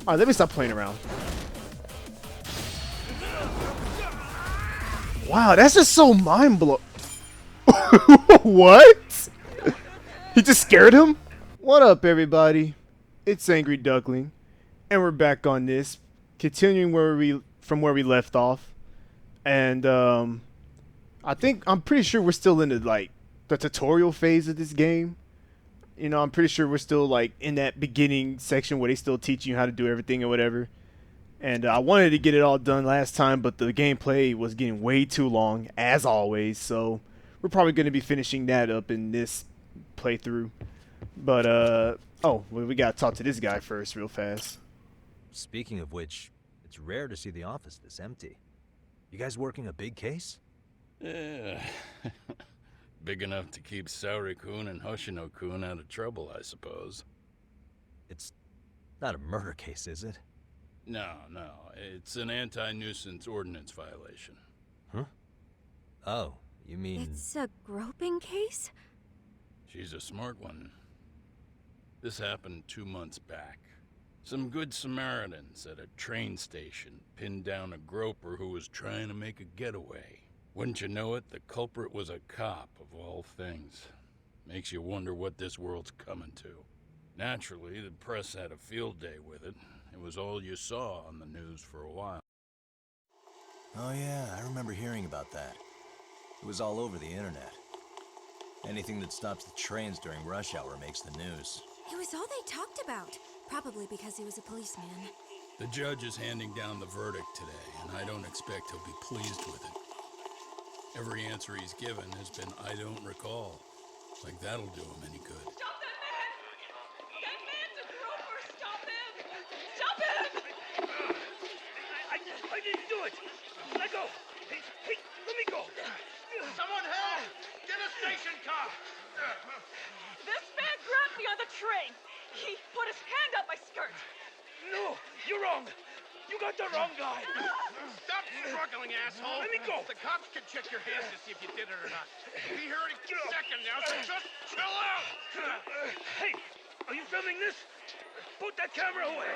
Alright, let me stop playing around. Wow, that's just so mind-blowing. What? He just scared him? What up, everybody? It's Angry Duckling, and we're back on this, continuing from where we left off. And I'm pretty sure we're still in the tutorial phase of this game. You know, I'm pretty sure we're still like in that beginning section where they still teach you how to do everything or whatever. And I wanted to get it all done last time, but the gameplay was getting way too long, as always. So we're probably going to be finishing that up in this playthrough. But, we got to talk to this guy first real fast. Speaking of which, it's rare to see the office this empty. You guys working a big case? Yeah. Big enough to keep Saori-kun and Hoshino-kun out of trouble, I suppose. It's not a murder case, is it? No. It's an anti-nuisance ordinance violation. Huh? Oh, you mean... It's a groping case? She's a smart one. This happened 2 months back. Some good Samaritans at a train station pinned down a groper who was trying to make a getaway. Wouldn't you know it, the culprit was a cop, of all things. Makes you wonder what this world's coming to. Naturally, the press had a field day with it. It was all you saw on the news for a while. Oh yeah, I remember hearing about that. It was all over the internet. Anything that stops the trains during rush hour makes the news. It was all they talked about. Probably because he was a policeman. The judge is handing down the verdict today, and I don't expect he'll be pleased with it. Every answer he's given has been, I don't recall. Like that'll do him any good. Stop that man! That man's a groper! Stop him! Stop him! I didn't do it! Let go! Hey, let me go! Someone help! Get a station car! This man grabbed me on the train! He put his hand up my skirt! No! You're wrong! You got the wrong guy! Stop struggling, asshole! Let me go! The cops can check your hands to see if you did it or not. Be here any second now, so just chill out! Hey! Are you filming this? Put that camera away!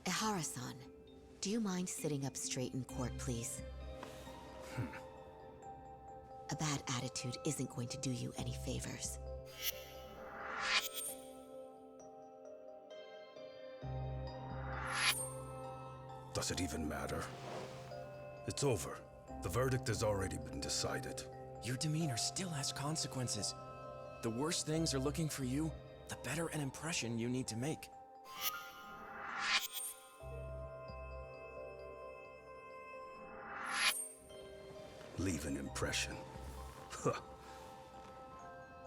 Ehara-san, do you mind sitting up straight in court, please? A bad attitude isn't going to do you any favors. Does it even matter? It's over. The verdict has already been decided. Your demeanor still has consequences. The worse things are looking for you, the better an impression you need to make. Leave an impression. Huh.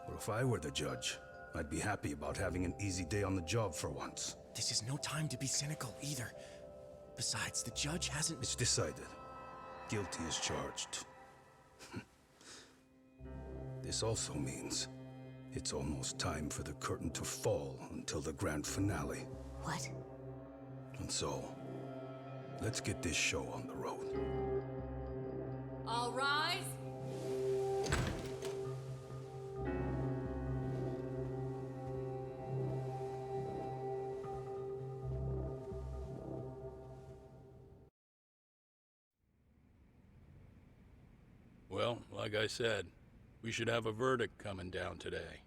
Well, if I were the judge, I'd be happy about having an easy day on the job for once. This is no time to be cynical either. Besides, the judge hasn't... It's decided. Guilty is charged. This also means it's almost time for the curtain to fall until the grand finale. What? And so, let's get this show on the road. All rise! Well, like I said, we should have a verdict coming down today.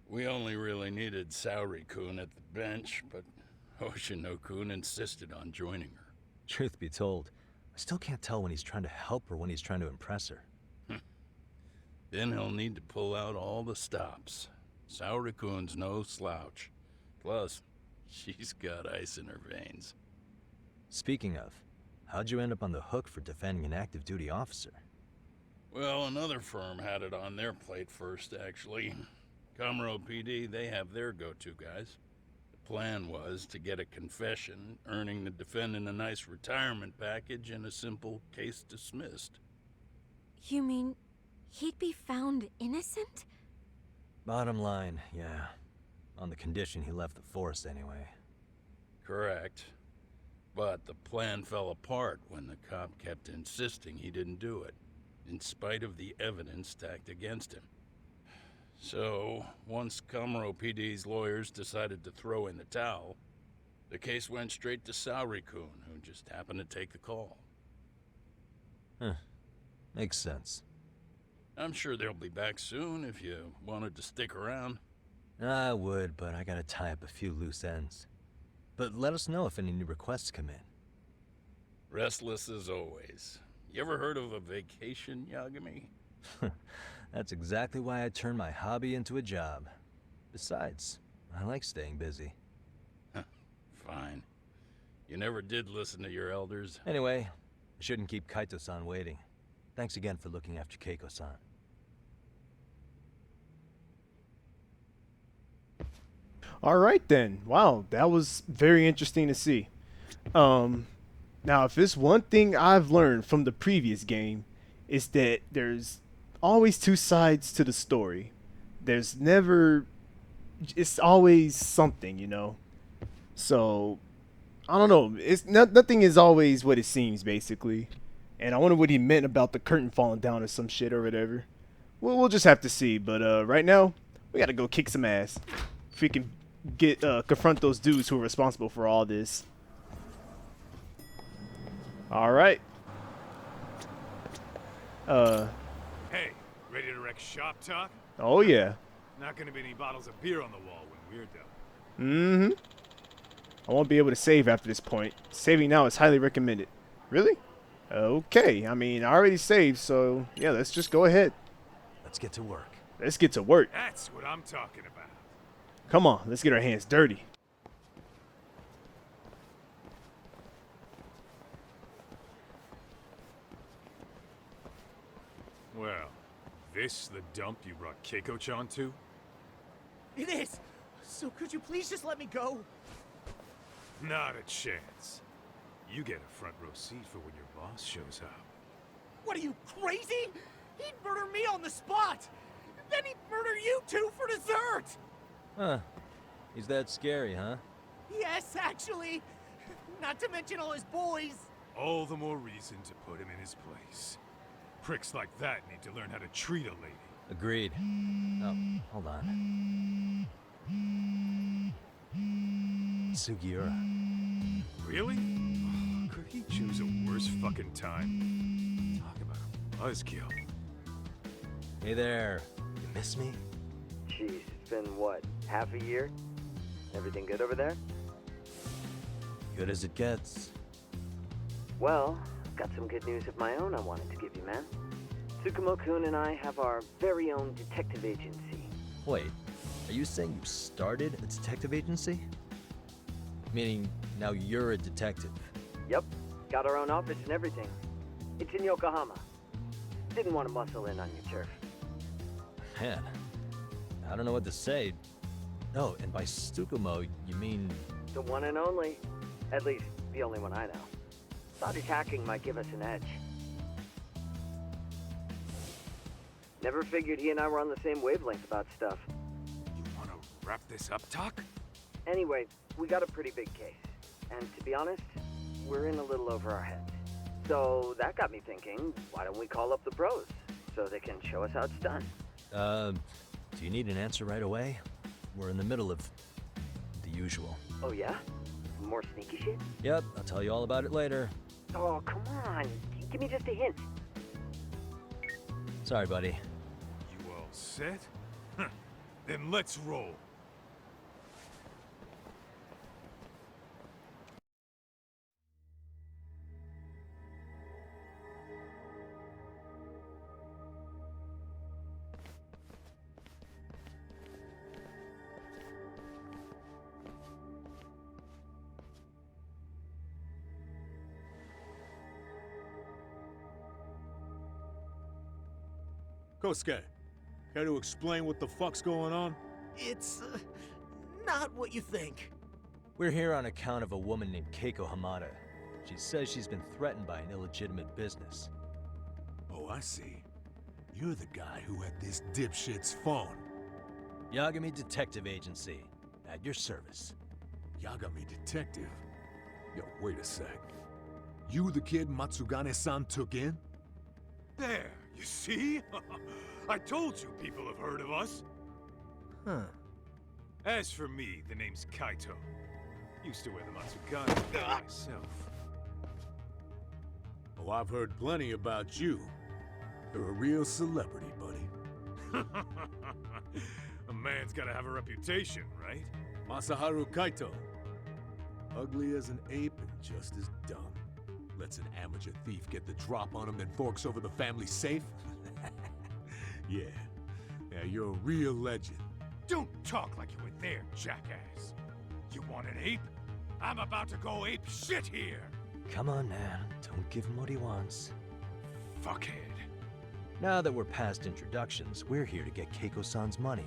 We only really needed Saori-kun at the bench, but Hoshino-kun insisted on joining her. Truth be told, I still can't tell when he's trying to help or when he's trying to impress her. Then he'll need to pull out all the stops. Saori-kun's no slouch. Plus, she's got ice in her veins. Speaking of, how'd you end up on the hook for defending an active duty officer? Well, another firm had it on their plate first, actually. Comro PD, they have their go-to guys. The plan was to get a confession, earning the defendant a nice retirement package and a simple case dismissed. You mean He'd be found innocent? Bottom line, yeah. On the condition he left the force anyway. Correct. But the plan fell apart when the cop kept insisting he didn't do it, in spite of the evidence stacked against him. So, once Kamaro PD's lawyers decided to throw in the towel, the case went straight to Saori-kun, who just happened to take the call. Huh. Makes sense. I'm sure they'll be back soon if you wanted to stick around. I would, but I gotta tie up a few loose ends. But let us know if any new requests come in. Restless as always. You ever heard of a vacation, Yagami? That's exactly why I turned my hobby into a job. Besides, I like staying busy. Fine. You never did listen to your elders. Anyway, I shouldn't keep Kaito-san waiting. Thanks again for looking after Keiko-san. All right then. Wow, that was very interesting to see. Now if there's one thing I've learned from the previous game, is that there's always two sides to the story. There's never, it's always something, you know. So I don't know. It's nothing is always what it seems, basically. And I wonder what he meant about the curtain falling down or some shit or whatever. Well, we'll just have to see. But right now, we gotta go kick some ass. If we can get confront those dudes who are responsible for all this. All right. Hey, ready to wreck shop talk? Oh yeah. Not gonna be any bottles of beer on the wall when we're done. Mm-hmm. I won't be able to save after this point. Saving now is highly recommended. Really? Okay. I mean, I already saved, so yeah, let's just go ahead. Let's get to work. Let's get to work. That's what I'm talking about. Come on, let's get our hands dirty. Well, this the dump you brought Keiko-chan to? It is! So could you please just let me go? Not a chance. You get a front row seat for when your boss shows up. What are you, crazy? He'd murder me on the spot! Then he'd murder you two for dessert! Huh. He's that scary, huh? Yes, actually. Not to mention all his boys. All the more reason to put him in his place. Pricks like that need to learn how to treat a lady. Agreed. Oh, hold on. Sugiura. Really? Oh, could he choose a worse fucking time? Talk about a buzzkill. Hey there. You miss me? Jeez, it's been what, half a year? Everything good over there? Good as it gets. Well, I've got some good news of my own I wanted to give you, man. Tsukumo-kun and I have our very own detective agency. Wait, are you saying you started a detective agency? Meaning, now you're a detective? Yep, got our own office and everything. It's in Yokohama. Didn't want to muscle in on your turf. Man, I don't know what to say. Oh, and by Tsukumo, you mean... The one and only. At least, the only one I know. Thought his hacking might give us an edge. Never figured he and I were on the same wavelength about stuff. You wanna wrap this up, Doc? Anyway, we got a pretty big case. And to be honest, we're in a little over our heads. So that got me thinking, why don't we call up the pros? So they can show us how it's done. Do you need an answer right away? We're in the middle of the usual. Oh yeah? More sneaky shit? Yep, I'll tell you all about it later. Oh, come on. Give me just a hint. Sorry, buddy. You all set? Then let's roll. Kosuke, care to explain what the fuck's going on? It's not what you think. We're here on account of a woman named Keiko Hamada. She says she's been threatened by an illegitimate business. Oh, I see. You're the guy who had this dipshit's phone. Yagami Detective Agency. At your service. Yagami Detective? Yo, wait a sec. You the kid Matsugane-san took in? There, you see? I told you people have heard of us. Huh. As for me, the name's Kaito. Used to wear the Matsugane myself. Oh, I've heard plenty about you. You're a real celebrity, buddy. A man's gotta have a reputation, right? Masaharu Kaito. Ugly as an ape and just as dumb. Lets an amateur thief get the drop on him, then forks over the family safe? Yeah. Yeah, you're a real legend. Don't talk like you were there, jackass. You want an ape? I'm about to go ape shit here! Come on, man. Don't give him what he wants. Fuckhead. Now that we're past introductions, we're here to get Keiko-san's money.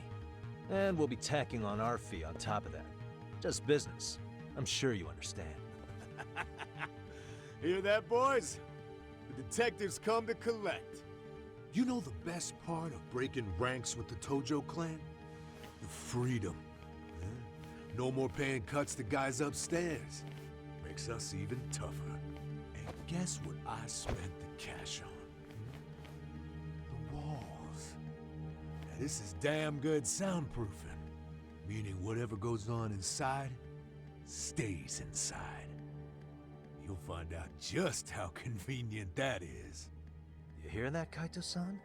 And we'll be tacking on our fee on top of that. Just business. I'm sure you understand. Hear that, boys? The detectives come to collect. You know the best part of breaking ranks with the Tojo clan? The freedom. Yeah? No more paying cuts to guys upstairs. Makes us even tougher. And guess what I spent the cash on? The walls. Now, this is damn good soundproofing. Meaning whatever goes on inside, stays inside. You'll find out just how convenient that is. You hear that, Kaito-san?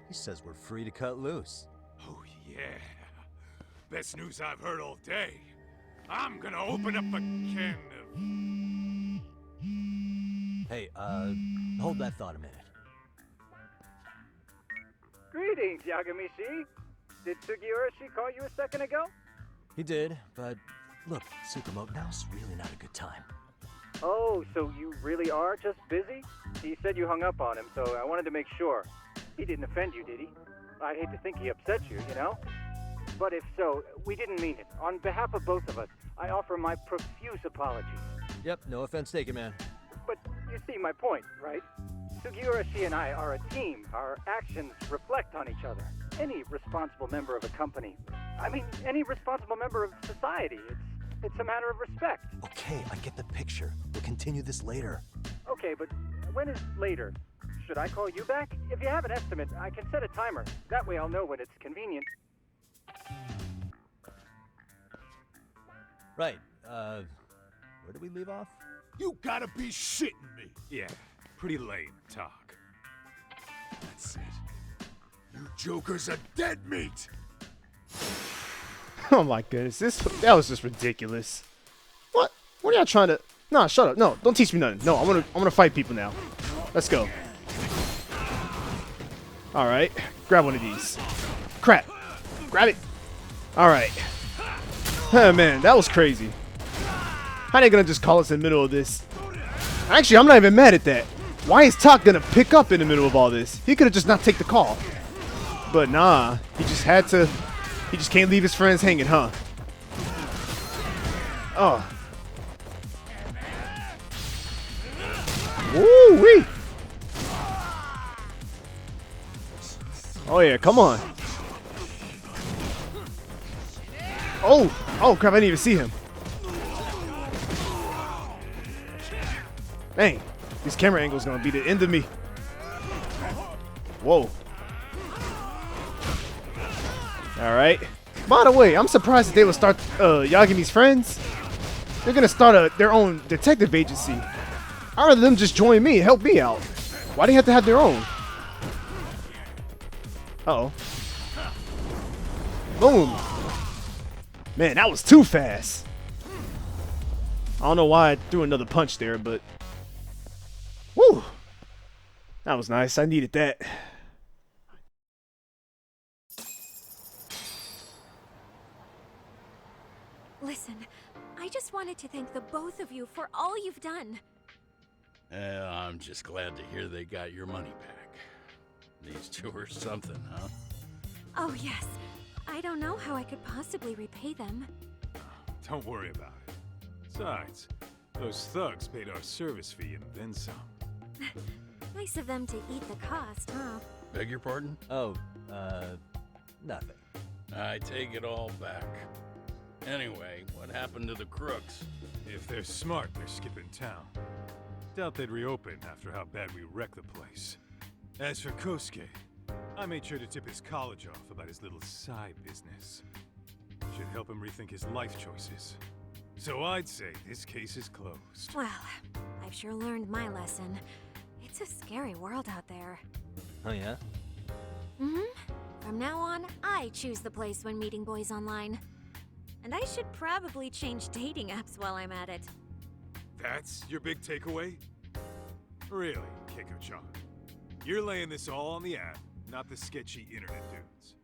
He says we're free to cut loose. Oh yeah. Best news I've heard all day. I'm gonna open up a can of... Hey, hold that thought a minute. Greetings, Yagami-shi. Did Sugiura-shi call you a second ago? He did, but look, Tsukumo, now's really not a good time. Oh, so you really are just busy? He said you hung up on him, so I wanted to make sure. He didn't offend you, did he? I hate to think he upset you, you know? But if so, we didn't mean it. On behalf of both of us, I offer my profuse apologies. Yep, no offense taken, man. But you see my point, right? Sugiura-shi and I are a team. Our actions reflect on each other. Any responsible member of a company, any responsible member of society, it's a matter of respect. Okay, I get the picture. We'll continue this later. Okay, but when is later? Should I call you back? If you have an estimate, I can set a timer. That way I'll know when it's convenient. Right, where did we leave off? You gotta be shitting me! Yeah, pretty lame talk. That's it. You jokers are dead meat! Oh my goodness, that was just ridiculous. What? What are y'all trying to? Nah, shut up. No, don't teach me nothing. No, I'm gonna fight people now. Let's go. All right, grab one of these. Crap, grab it. All right. Oh man, that was crazy. How they gonna just call us in the middle of this? Actually, I'm not even mad at that. Why is Tak gonna pick up in the middle of all this? He could have just not take the call. But nah, he just had to. He just can't leave his friends hanging, huh? Oh. Woo-wee. Oh yeah, come on. Oh crap, I didn't even see him. Dang, this camera angle is gonna be the end of me. Whoa. Alright. By the way, I'm surprised that they would start Yagami's friends. They're gonna start their own detective agency. I'd rather them just join me and help me out. Why do they have to have their own? Uh-oh. Boom. Man, that was too fast. I don't know why I threw another punch there, but... Woo! That was nice. I needed that. Listen, I just wanted to thank the both of you for all you've done. I'm just glad to hear they got your money back. These two are something, huh? Oh, yes. I don't know how I could possibly repay them. Don't worry about it. Besides, those thugs paid our service fee and then some. Nice of them to eat the cost, huh? Beg your pardon? Oh, nothing. I take it all back. Anyway, what happened to the crooks? If they're smart, they're skipping town. Doubt they'd reopen after how bad we wrecked the place. As for Kosuke, I made sure to tip his college off about his little side business. Should help him rethink his life choices. So I'd say this case is closed. Well, I've sure learned my lesson. It's a scary world out there. Oh yeah? Mm-hmm. From now on, I choose the place when meeting boys online. And I should probably change dating apps while I'm at it. That's your big takeaway? Really, Keiko-chan? You're laying this all on the app, not the sketchy internet dudes.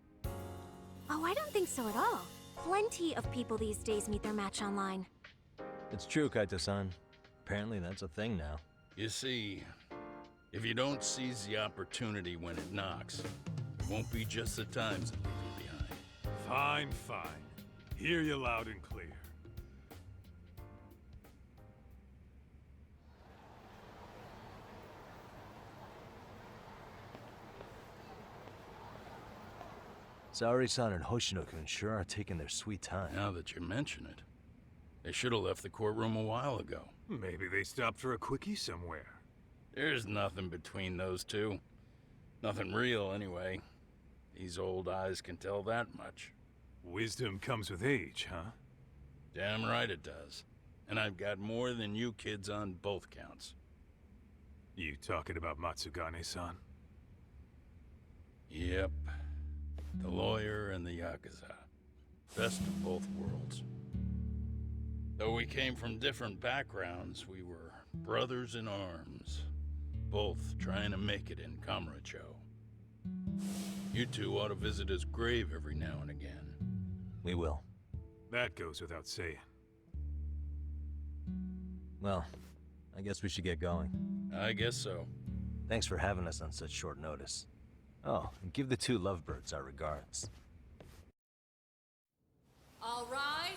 Oh, I don't think so at all. Plenty of people these days meet their match online. It's true, Kaito-san. Apparently that's a thing now. You see, if you don't seize the opportunity when it knocks, it won't be just the times that leave you behind. Fine, fine. Hear you loud and clear. Saori-san and Hoshino-kun sure are taking their sweet time. Now that you mention it, they should have left the courtroom a while ago. Maybe they stopped for a quickie somewhere. There's nothing between those two. Nothing real, anyway. These old eyes can tell that much. Wisdom comes with age, huh? Damn right it does. And I've got more than you kids on both counts. You talking about Matsugane-san? Yep. The lawyer and the yakuza. Best of both worlds. Though we came from different backgrounds, we were brothers in arms. Both trying to make it in Kamurocho. You two ought to visit his grave every now and again. We will. That goes without saying. Well, I guess we should get going. I guess so. Thanks for having us on such short notice. Oh, and give the two lovebirds our regards. All rise.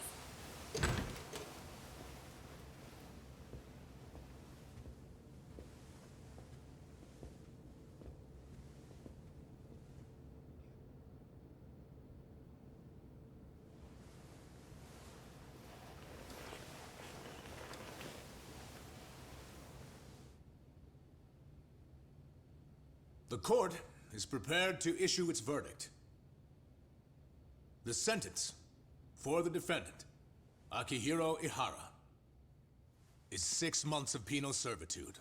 The court is prepared to issue its verdict. The sentence for the defendant, Akihiro Ihara, is 6 months of penal servitude.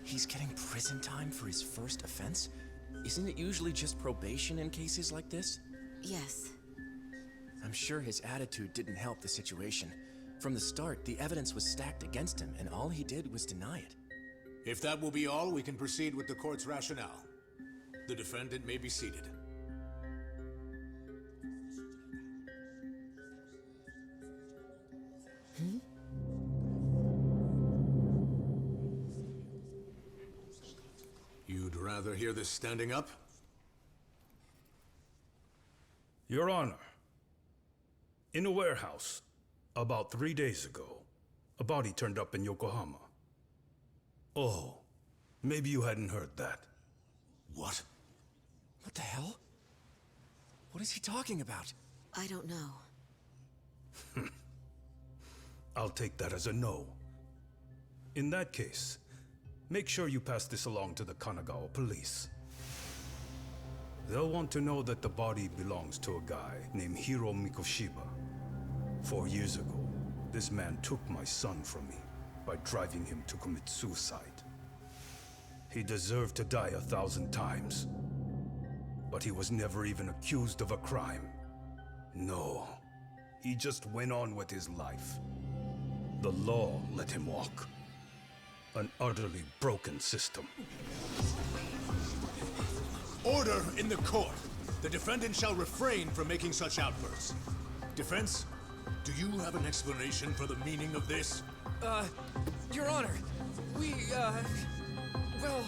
He's getting prison time for his first offense? Isn't it usually just probation in cases like this? Yes. I'm sure his attitude didn't help the situation. From the start, the evidence was stacked against him, and all he did was deny it. If that will be all, we can proceed with the court's rationale. The defendant may be seated. You'd rather hear this standing up? Your Honor, in a warehouse, about 3 days ago, a body turned up in Yokohama. Oh, maybe you hadn't heard that. What? What the hell? What is he talking about? I don't know. I'll take that as a no. In that case, make sure you pass this along to the Kanagawa police. They'll want to know that the body belongs to a guy named Hiro Mikoshiba. 4 years ago, this man took my son from me by driving him to commit suicide. He deserved to die 1,000 times, but he was never even accused of a crime. No, he just went on with his life. The law let him walk. An utterly broken system. Order in the court! The defendant shall refrain from making such outbursts. Defense, do you have an explanation for the meaning of this? Your Honor, well...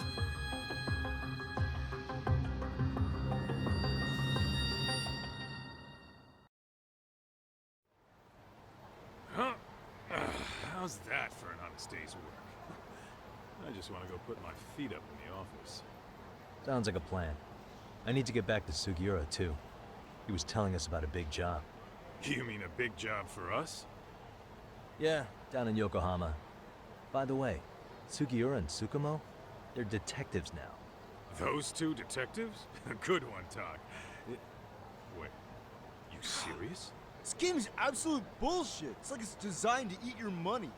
Huh? How's that for an honest day's work? I just want to go put my feet up in the office. Sounds like a plan. I need to get back to Sugiura, too. He was telling us about a big job. You mean a big job for us? Yeah, down in Yokohama. By the way, Sugiura and Tsukumo, they're detectives now. Those two detectives? Good one, Talk. Wait, you serious? This game is absolute bullshit. It's like it's designed to eat your money.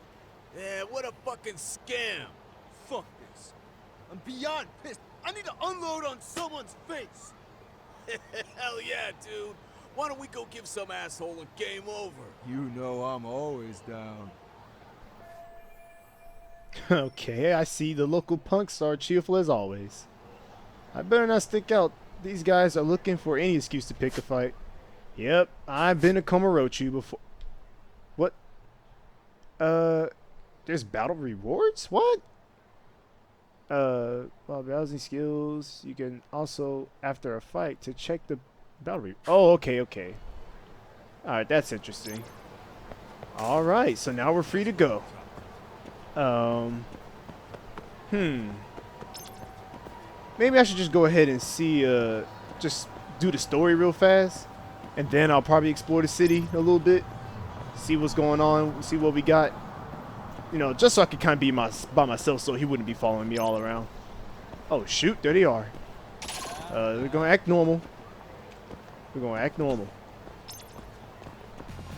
Yeah, what a fucking scam. Fuck this. I'm beyond pissed. I need to unload on someone's face. Hell yeah, dude. Why don't we go give some asshole a game over? You know I'm always down. Okay, I see the local punks are cheerful as always. I better not stick out. These guys are looking for any excuse to pick a fight. Yep, I've been to Komarochi before. What? There's battle rewards? What? While browsing skills, you can also, after a fight, to check the battle re- Oh, okay, okay. Alright, that's interesting. Alright, so now we're free to go. Maybe I should just go ahead and see, just do the story real fast. And then I'll probably explore the city a little bit. See what's going on, see what we got. You know, just so I could kind of be by myself so he wouldn't be following me all around. Oh, shoot, there they are. We're going to act normal. We're going to act normal.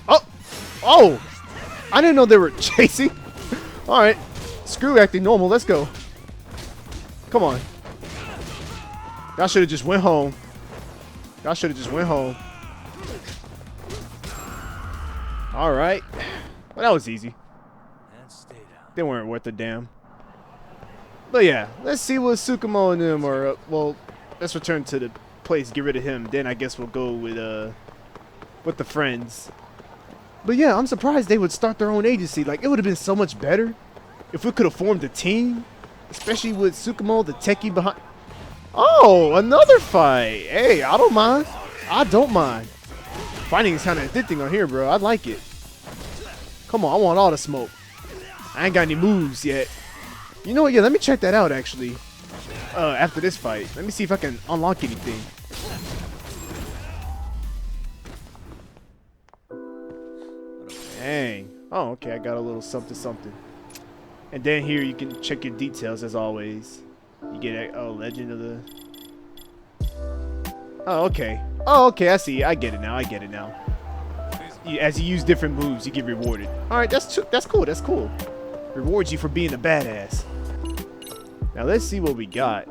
Oh! Oh! I didn't know they were chasing. Alright. Screw acting normal. Let's go. Come on. Y'all should have just went home. Y'all should have just went home. Alright. Well, that was easy. They weren't worth a damn. But yeah, let's see what Tsukumo and them are. Well, let's return to the place, get rid of him. Then I guess we'll go with the friends. But yeah, I'm surprised they would start their own agency. Like, it would have been so much better if we could have formed a team, especially with Tsukumo, the techie behind. Oh, another fight. Hey, I don't mind. I don't mind. Fighting is kind of addicting on here, bro. I like it. Come on, I want all the smoke. I ain't got any moves yet. You know what? Yeah, let me check that out, actually. After this fight. Let me see if I can unlock anything. Dang. Oh, okay. I got a little something, something. And then here you can check your details, as always. You get a legend of the... Oh, okay. Oh, okay. I see. I get it now. I get it now. As you use different moves, you get rewarded. All right. That's cool. That's cool. Rewards you for being a badass. Now let's see what we got.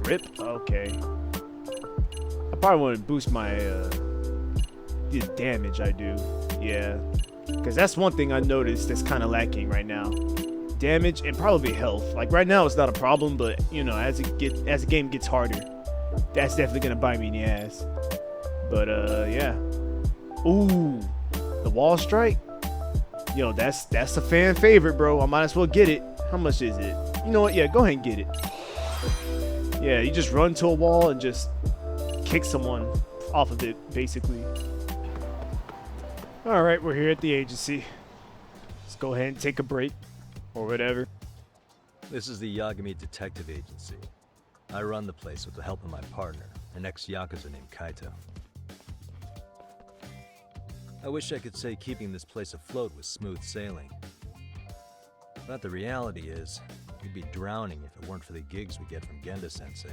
Grip. Okay. I probably want to boost my the damage I do. Yeah, because that's one thing I noticed that's kind of lacking right now. Damage and probably health. Like right now, it's not a problem, but you know, as the game gets harder, that's definitely gonna bite me in the ass. But yeah. Ooh. The wall strike? Yo, that's a fan favorite, bro. I might as well get it. How much is it? You know what? Yeah, go ahead and get it. Yeah, you just run to a wall and just kick someone off of it, basically. Alright, we're here at the agency. Let's go ahead and take a break. Or whatever. This is the Yagami Detective Agency. I run the place with the help of my partner, an ex-yakuza named Kaito. I wish I could say keeping this place afloat was smooth sailing. But the reality is, we'd be drowning if it weren't for the gigs we get from Genda-sensei.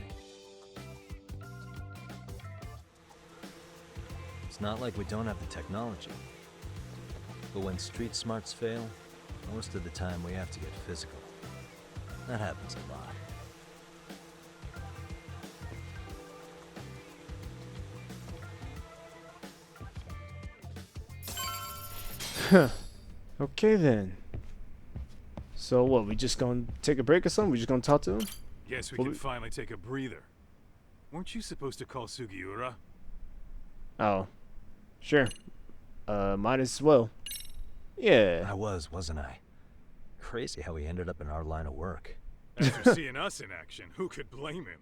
It's not like we don't have the technology. But when street smarts fail, most of the time we have to get physical. That happens a lot. Okay then. So what, we just gonna take a break or something? We just gonna talk to him? Yes, we can finally take a breather. Weren't you supposed to call Sugiura? Oh. Sure. Might as well. Yeah. I wasn't I? Crazy how he ended up in our line of work. After seeing us in action, who could blame him?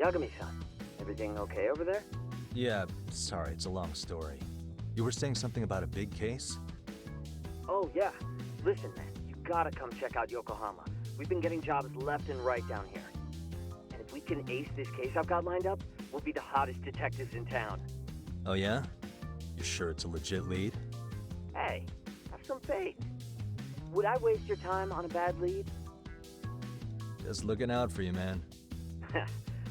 Yagami-san, everything okay over there? Yeah, sorry, it's a long story. You were saying something about a big case? Oh, yeah. Listen, man, you gotta come check out Yokohama. We've been getting jobs left and right down here. And if we can ace this case I've got lined up, we'll be the hottest detectives in town. Oh yeah? You sure it's a legit lead? Hey, have some faith. Would I waste your time on a bad lead? Just looking out for you, man.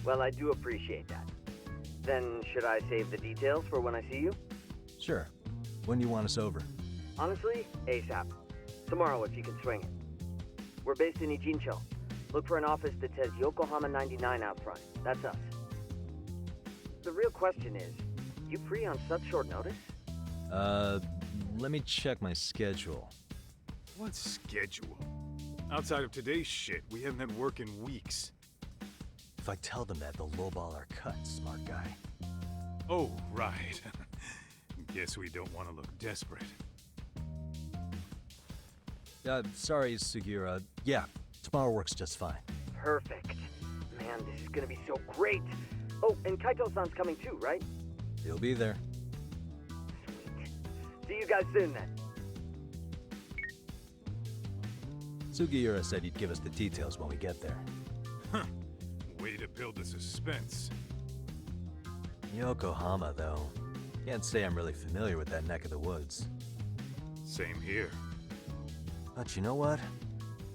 Well, I do appreciate that. Then, should I save the details for when I see you? Sure. When do you want us over? Honestly, ASAP. Tomorrow if you can swing it. We're based in Ijincho. Look for an office that says Yokohama 99 out front. That's us. The real question is, you free on such short notice? Let me check my schedule. What schedule? Outside of today's shit, we haven't had work in weeks. If I tell them that, they'll lowball our cut, smart guy. Oh, right. Guess we don't want to look desperate. Sorry, Sugiura. Yeah, tomorrow works just fine. Perfect. Man, this is gonna be so great. Oh, and Kaito-san's coming too, right? He'll be there. Sweet. See you guys soon then. Sugiura said he'd give us the details when we get there. Huh. Way to build the suspense. Yokohama, though. Can't say I'm really familiar with that neck of the woods. Same here. But you know what?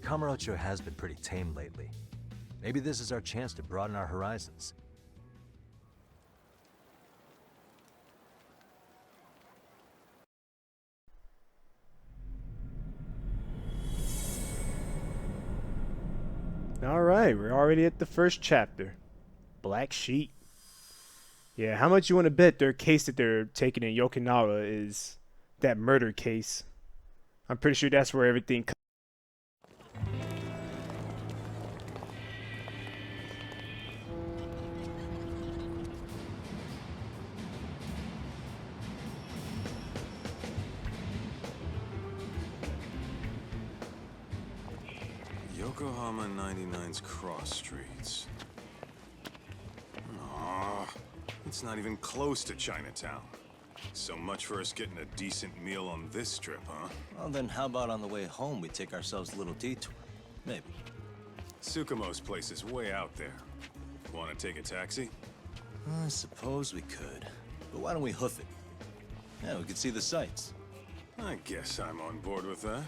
Kamurocho has been pretty tame lately. Maybe this is our chance to broaden our horizons. Alright, we're already at the first chapter. Black Sheep. Yeah, how much you want to bet their case that they're taking in Yokohama is that murder case? I'm pretty sure that's where everything Yokohama 99's cross streets. Aw, it's not even close to Chinatown. So much for us getting a decent meal on this trip, huh? Well, then how about on the way home we take ourselves a little detour? Maybe. Tsukumo's place is way out there. Want to take a taxi? I suppose we could. But why don't we hoof it? Yeah, we could see the sights. I guess I'm on board with that.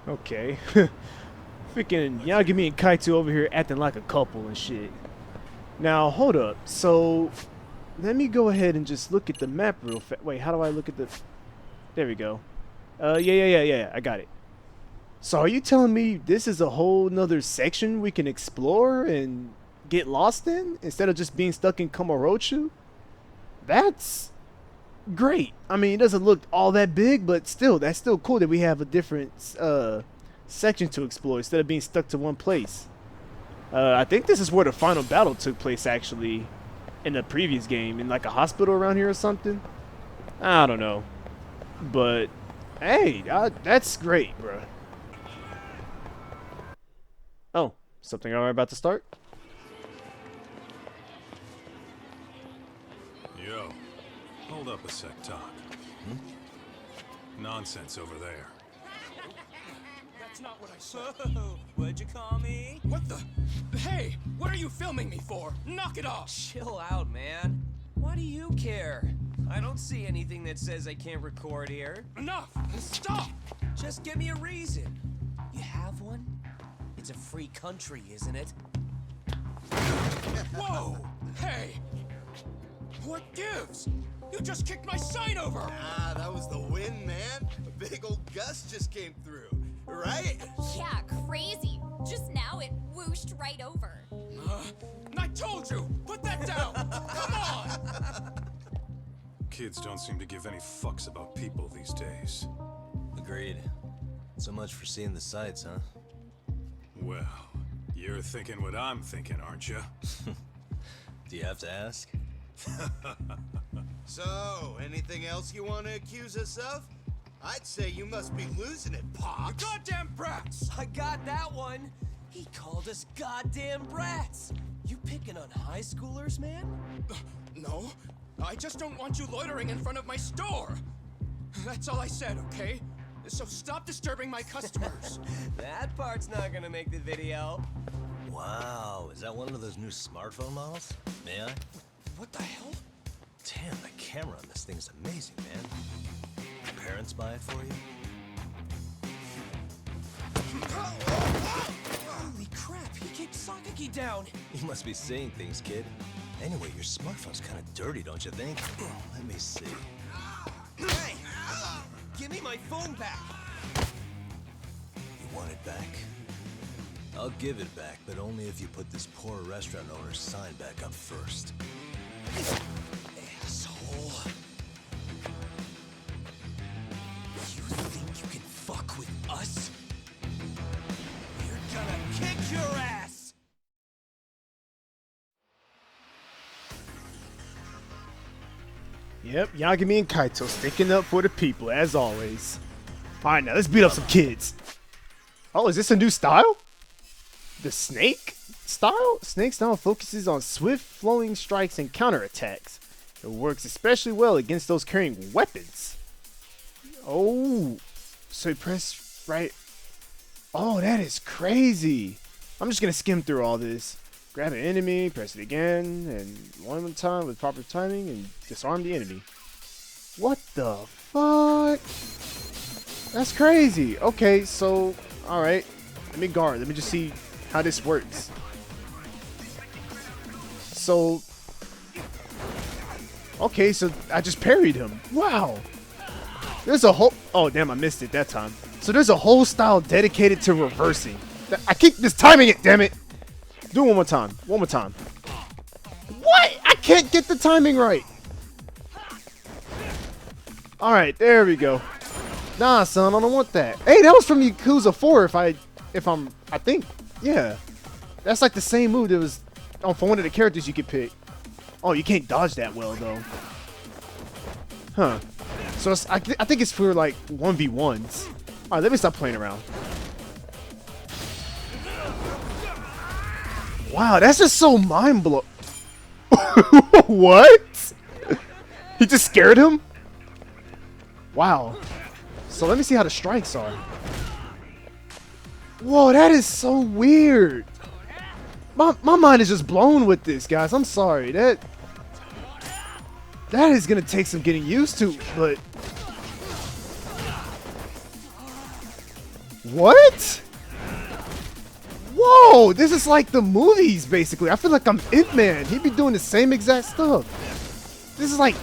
Okay. Freaking Yagami and Kaito over here acting like a couple and shit. Now, hold up. So, let me go ahead and just look at the map real fast. Wait, how do I look at the... There we go. Yeah, I got it. So, are you telling me this is a whole nother section we can explore and get lost in? Instead of just being stuck in Kamurocho? That's great. I mean, it doesn't look all that big, but still, that's still cool that we have a different section to explore instead of being stuck to one place. I think this is where the final battle took place, actually, in the previous game, in like a hospital around here or something. I don't know, but hey, that's great, bro. Oh, something alright about to start? Yo, hold up a sec, Talk. Nonsense over there. That's not what I said. What'd you call me? What the? Hey, what are you filming me for? Knock it off! Chill out, man. Why do you care? I don't see anything that says I can't record here. Enough! Stop! Just give me a reason. You have one? It's a free country, isn't it? Whoa! Hey! What gives? You just kicked my sign over! Ah, that was the wind, man. A big old gust just came through, right? Yeah, crazy. Just now it whooshed right over. I told you! Put that down! Come on! Kids don't seem to give any fucks about people these days. Agreed. So much for seeing the sights, huh? Well, you're thinking what I'm thinking, aren't you? Do you have to ask? So, anything else you want to accuse us of? I'd say you must be losing it, Pops. You goddamn brats! I got that one. He called us goddamn brats. You picking on high schoolers, man? No, I just don't want you loitering in front of my store. That's all I said, okay? So stop disturbing my customers. That part's not gonna make the video. Wow, is that one of those new smartphone models? May I? What the hell? Damn, the camera on this thing's amazing, man. Your parents buy it for you? Holy crap, he kicked Sakaki down. You must be seeing things, kid. Anyway, your smartphone's kind of dirty, don't you think? Let me see. Hey! Give me my phone back! You want it back? I'll give it back, but only if you put this poor restaurant owner's sign back up first. Asshole. You think you can fuck with us? We're gonna kick your ass! Yep, Yagami and Kaito sticking up for the people, as always. Alright, now let's beat up some kids. Oh, is this a new style? The snake style? Snake style focuses on swift flowing strikes and counterattacks. It works especially well against those carrying weapons. Oh, so you press right. Oh, that is crazy. I'm just gonna skim through all this. Grab an enemy, press it again, and one more time with proper timing, and disarm the enemy. What the fuck? That's crazy. Okay, so, alright. Let me guard. Let me just see how this works. So, okay, so I just parried him. Wow. There's a whole... Oh, damn, I missed it that time. So there's a whole style dedicated to reversing. I keep mistiming it, damn it. Do it one more time. One more time. What? I can't get the timing right. Alright, there we go. Nah, son, I don't want that. Hey, that was from Yakuza 4 I think. Yeah. That's like the same move that was for one of the characters you could pick. Oh, you can't dodge that well, though. Huh. So I think it's for like 1v1s. Alright, let me stop playing around. Wow, that's just so mind-blowing. What? He just scared him? Wow. So let me see how the strikes are. Whoa, that is so weird. My mind is just blown with this, guys. I'm sorry. That is going to take some getting used to, but... What? Whoa, this is like the movies, basically. I feel like I'm Ip Man. He'd be doing the same exact stuff. This is like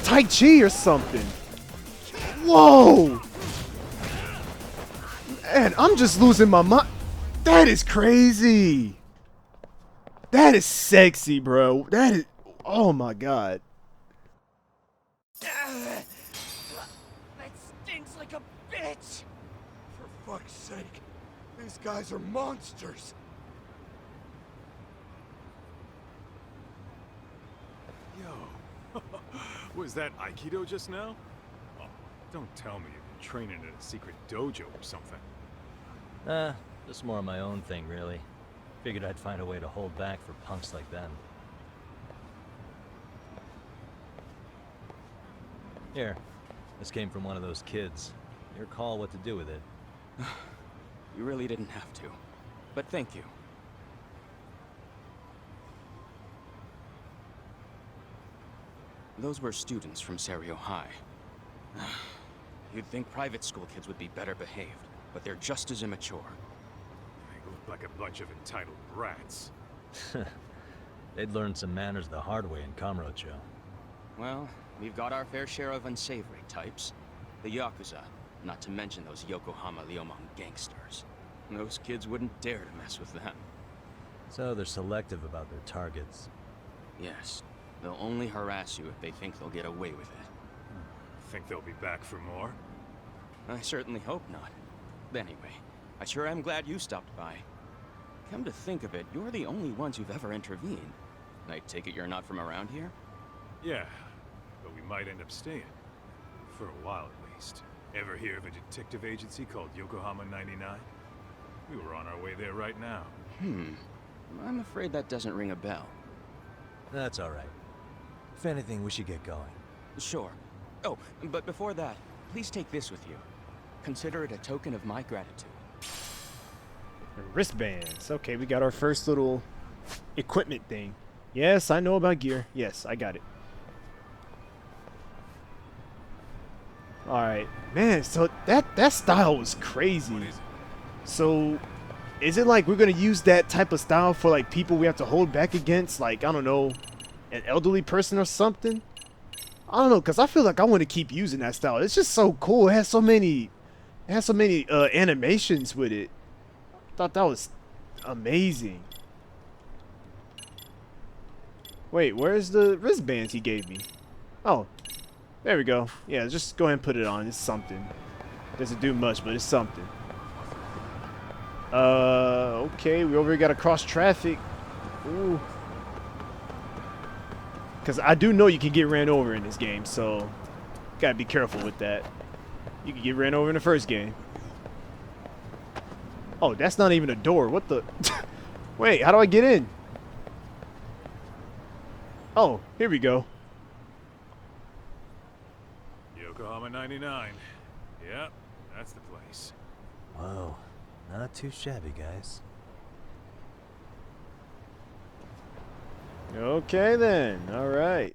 Tai Chi or something. Whoa. Man, I'm just losing my mind. That is crazy. That is sexy, bro. That is... Oh, my God. That stinks like a bitch. For fuck's sake. These guys are monsters. Yo, was that Aikido just now? Oh, don't tell me you've been training in a secret dojo or something. Just more of my own thing, really. Figured I'd find a way to hold back for punks like them. Here, this came from one of those kids. Your call what to do with it. You really didn't have to, but thank you. Those were students from Serio High. You'd think private school kids would be better behaved, but they're just as immature. They look like a bunch of entitled brats. They'd learned some manners the hard way in Kamurocho. Well, we've got our fair share of unsavory types. The yakuza, not to mention those Yokohama Liomon gangsters. Those kids wouldn't dare to mess with them. So they're selective about their targets. Yes, they'll only harass you if they think they'll get away with it. Think they'll be back for more? I certainly hope not. Anyway, I sure am glad you stopped by. Come to think of it, you're the only ones who've ever intervened. I take it you're not from around here? Yeah, but we might end up staying. For a while, at least. Ever hear of a detective agency called Yokohama 99? We were on our way there right now. I'm afraid that doesn't ring a bell. That's all right. If anything, we should get going. Sure. Oh, but before that, please take this with you. Consider it a token of my gratitude. Wristbands. Okay, we got our first little equipment thing. Yes, I know about gear. Yes, I got it. Alright. Man, so that style was crazy. So, is it like we're going to use that type of style for like people we have to hold back against? Like, I don't know, an elderly person or something? I don't know, because I feel like I want to keep using that style. It's just so cool. It has so many animations with it. I thought that was amazing. Wait, where's the wristbands he gave me? Oh, there we go. Yeah, just go ahead and put it on. It's something. Doesn't do much, but it's something. Okay, we over here got to cross traffic. Ooh. Because I do know you can get ran over in this game, so gotta be careful with that. You can get ran over in the first game. Oh, that's not even a door. What the? Wait, how do I get in? Oh, here we go. Yokohama 99. Yep, that's the place. Whoa, not too shabby, guys. Okay then, all right.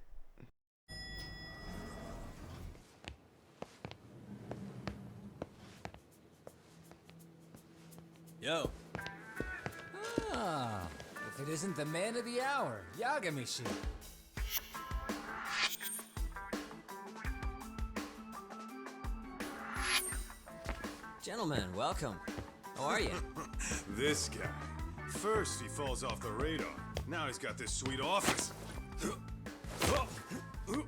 Yo. Ah, if it isn't the man of the hour, Yagami. Gentlemen, welcome. How are you? This guy. First he falls off the radar. Now he's got this sweet office. Little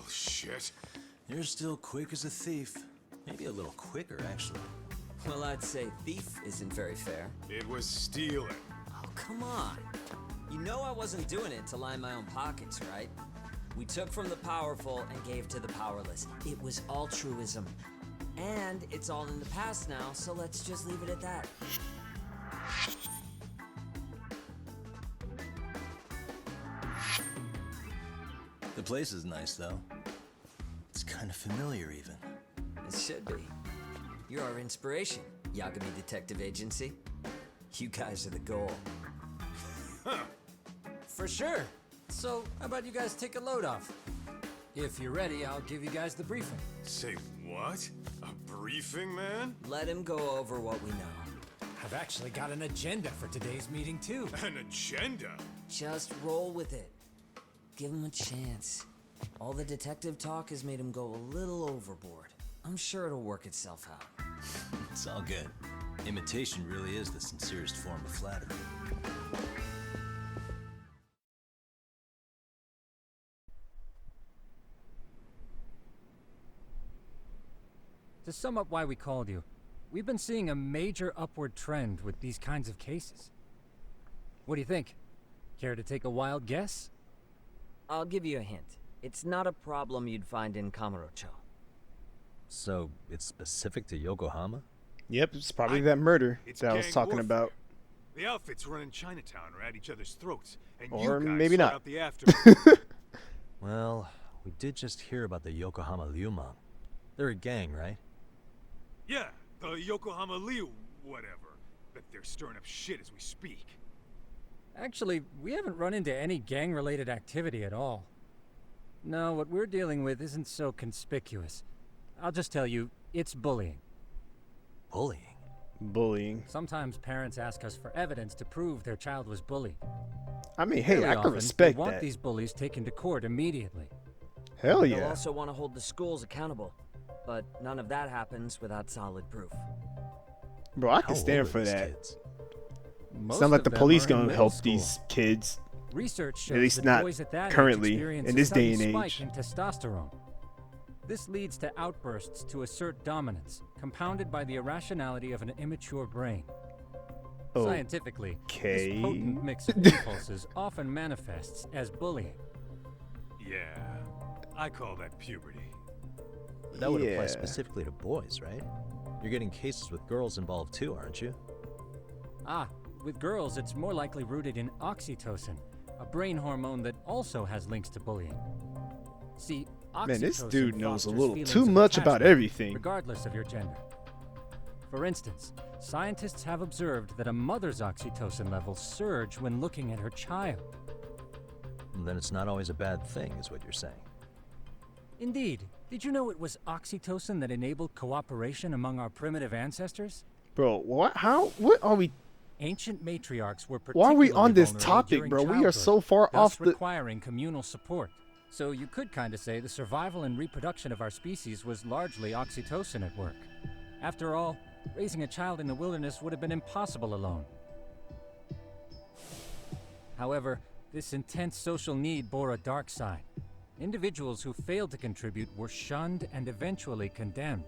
shit. You're still quick as a thief. Maybe a little quicker, actually. Well, I'd say thief isn't very fair. It was stealing. Oh, come on. You know I wasn't doing it to line my own pockets, right? We took from the powerful and gave to the powerless. It was altruism. And it's all in the past now, so let's just leave it at that. The place is nice, though. It's kind of familiar, even. It should be. You're our inspiration, Yagami Detective Agency. You guys are the goal. For sure. So, how about you guys take a load off? If you're ready, I'll give you guys the briefing. Say what? A briefing, man? Let him go over what we know. I've actually got an agenda for today's meeting, too. An agenda? Just roll with it. Give him a chance. All the detective talk has made him go a little overboard. I'm sure it'll work itself out. It's all good. Imitation really is the sincerest form of flattery. To sum up why we called you, we've been seeing a major upward trend with these kinds of cases. What do you think? Care to take a wild guess? I'll give you a hint. It's not a problem you'd find in Kamurocho. So, it's specific to Yokohama? Yep, it's probably that murder that I was talking warfare. about. The outfits running Chinatown are at each other's throats, and Or you guys maybe sort not. out the aftermath. Well, we did just hear about the Yokohama Liumang. They're a gang, right? Yeah, the Yokohama Liu, whatever. But they're stirring up shit as we speak. Actually, we haven't run into any gang-related activity at all. No, what we're dealing with isn't so conspicuous. I'll just tell you, it's bullying. Bullying? Bullying. Sometimes parents ask us for evidence to prove their child was bullied. I mean, hey, Very I can often, respect we want that. these bullies taken to court immediately. Hell They'll yeah. also want to hold the schools accountable. But none of that happens without solid proof. Bro, I can stand for that. It's not like the police gonna help these kids. Research shows At least that not boys at that currently, age experience in a this sudden day and spike age. in testosterone. This leads to outbursts to assert dominance, compounded by the irrationality of an immature brain. Scientifically, Okay. this potent mix of impulses often manifests as bullying. Yeah, I call that puberty. But that would apply Yeah. specifically to boys, right? You're getting cases with girls involved too, aren't you? Ah, with girls, it's more likely rooted in oxytocin, a brain hormone that also has links to bullying. See, oxytocin Man, this dude knows a fosters little feelings too of much about attachment, everything. regardless of your gender. For instance, scientists have observed that a mother's oxytocin levels surge when looking at her child. Then it's not always a bad thing, is what you're saying. Indeed. Did you know it was oxytocin that enabled cooperation among our primitive ancestors? Bro, what? How? What are we? Ancient matriarchs were Why are we particularly on this vulnerable topic, during bro? We are childhood, so far thus off the. requiring communal support. So you could kind of say the survival and reproduction of our species was largely oxytocin at work. After all, raising a child in the wilderness would have been impossible alone. However, this intense social need bore a dark side. Individuals who failed to contribute were shunned and eventually condemned.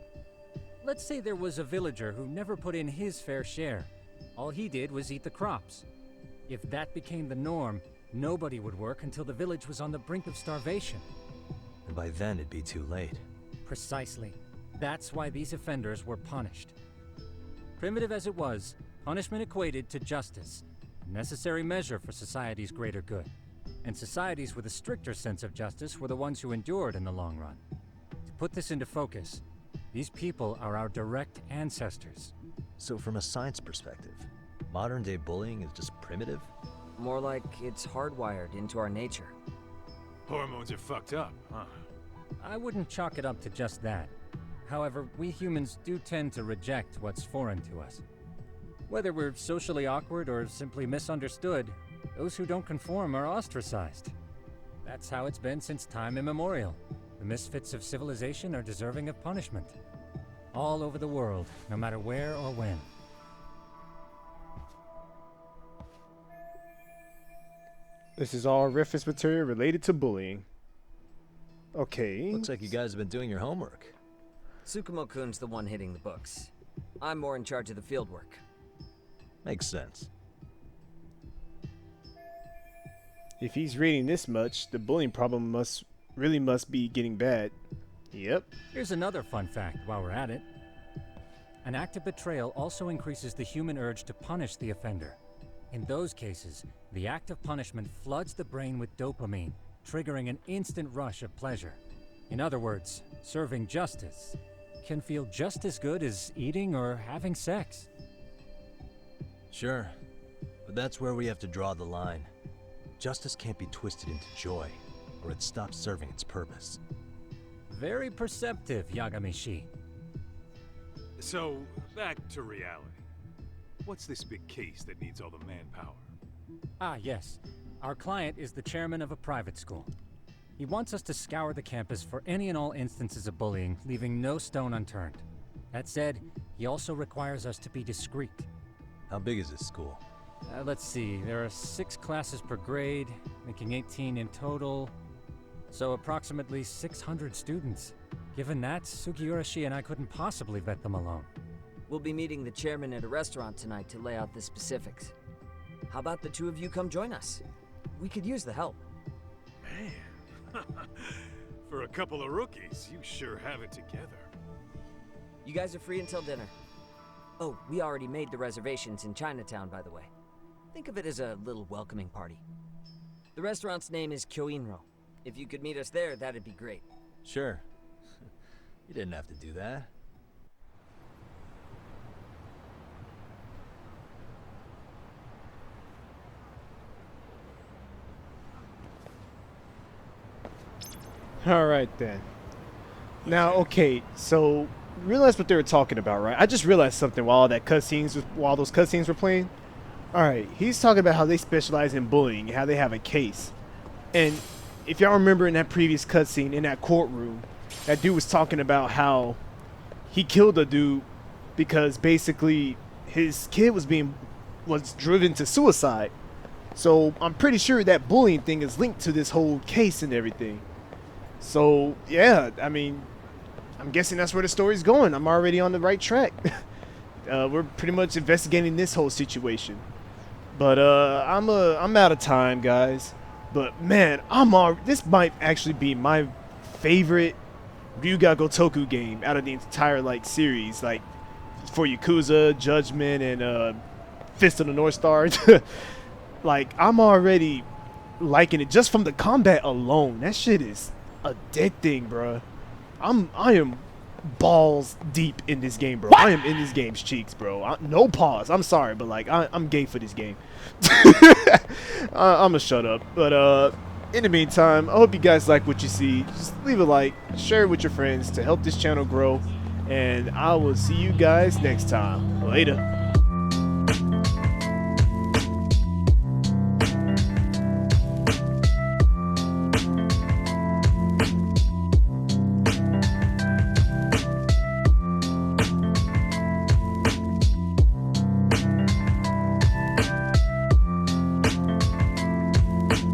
Let's say there was a villager who never put in his fair share. All he did was eat the crops. If that became the norm, nobody would work until the village was on the brink of starvation. And by then it'd be too late. Precisely. That's why these offenders were punished. Primitive as it was, punishment equated to justice, a necessary measure for society's greater good. And societies with a stricter sense of justice were the ones who endured in the long run. To put this into focus, these people are our direct ancestors. So from a science perspective, modern-day bullying is just primitive? More like it's hardwired into our nature. Hormones are fucked up, huh? I wouldn't chalk it up to just that. However, we humans do tend to reject what's foreign to us. Whether we're socially awkward or simply misunderstood, those who don't conform are ostracized. That's how it's been since time immemorial. The misfits of civilization are deserving of punishment. All over the world, no matter where or when. This is all reference material related to bullying. Okay. Looks like you guys have been doing your homework. Tsukumo-kun's the one hitting the books. I'm more in charge of the fieldwork. Makes sense. If he's reading this much, the bullying problem must be getting bad. Yep. Here's another fun fact while we're at it. An act of betrayal also increases the human urge to punish the offender. In those cases, the act of punishment floods the brain with dopamine, triggering an instant rush of pleasure. In other words, serving justice can feel just as good as eating or having sex. Sure, but that's where we have to draw the line. Justice can't be twisted into joy, or it stops serving its purpose. Very perceptive, Yagami-shi. So, back to reality. What's this big case that needs all the manpower? Ah, yes. Our client is the chairman of a private school. He wants us to scour the campus for any and all instances of bullying, leaving no stone unturned. That said, he also requires us to be discreet. How big is this school? Let's see, there are 6 classes per grade, making 18 in total. So approximately 600 students. Given that, Sugiurashi and I couldn't possibly vet them alone. We'll be meeting the chairman at a restaurant tonight to lay out the specifics. How about the two of you come join us? We could use the help. Man, for a couple of rookies, you sure have it together. You guys are free until dinner. Oh, we already made the reservations in Chinatown, by the way. Think of it as a little welcoming party. The restaurant's name is Kyoinro. If you could meet us there, that'd be great. Sure. You didn't have to do that. All right then. Now, okay, so realize what they were talking about, right? I just realized something while those cutscenes were playing. All right, he's talking about how they specialize in bullying, how they have a case, and if y'all remember in that previous cutscene in that courtroom, that dude was talking about how he killed a dude because basically his kid was driven to suicide. So I'm pretty sure that bullying thing is linked to this whole case and everything. So yeah, I mean, I'm guessing that's where the story's going. I'm already on the right track. We're pretty much investigating this whole situation. But I'm out of time, guys. But man, this might actually be my favorite Ryuga Gotoku game out of the entire like series, like for Yakuza, Judgment, and Fist of the North Star. Like, I'm already liking it just from the combat alone. That shit is addicting, bruh. I am balls deep in this game, bro. I am in this game's cheeks, bro. No pause. I'm sorry, but like I'm gay for this game. I'ma shut up. But in the meantime, I hope you guys like what you see. Just leave a like, share it with your friends to help this channel grow, and I will see you guys next time. Later.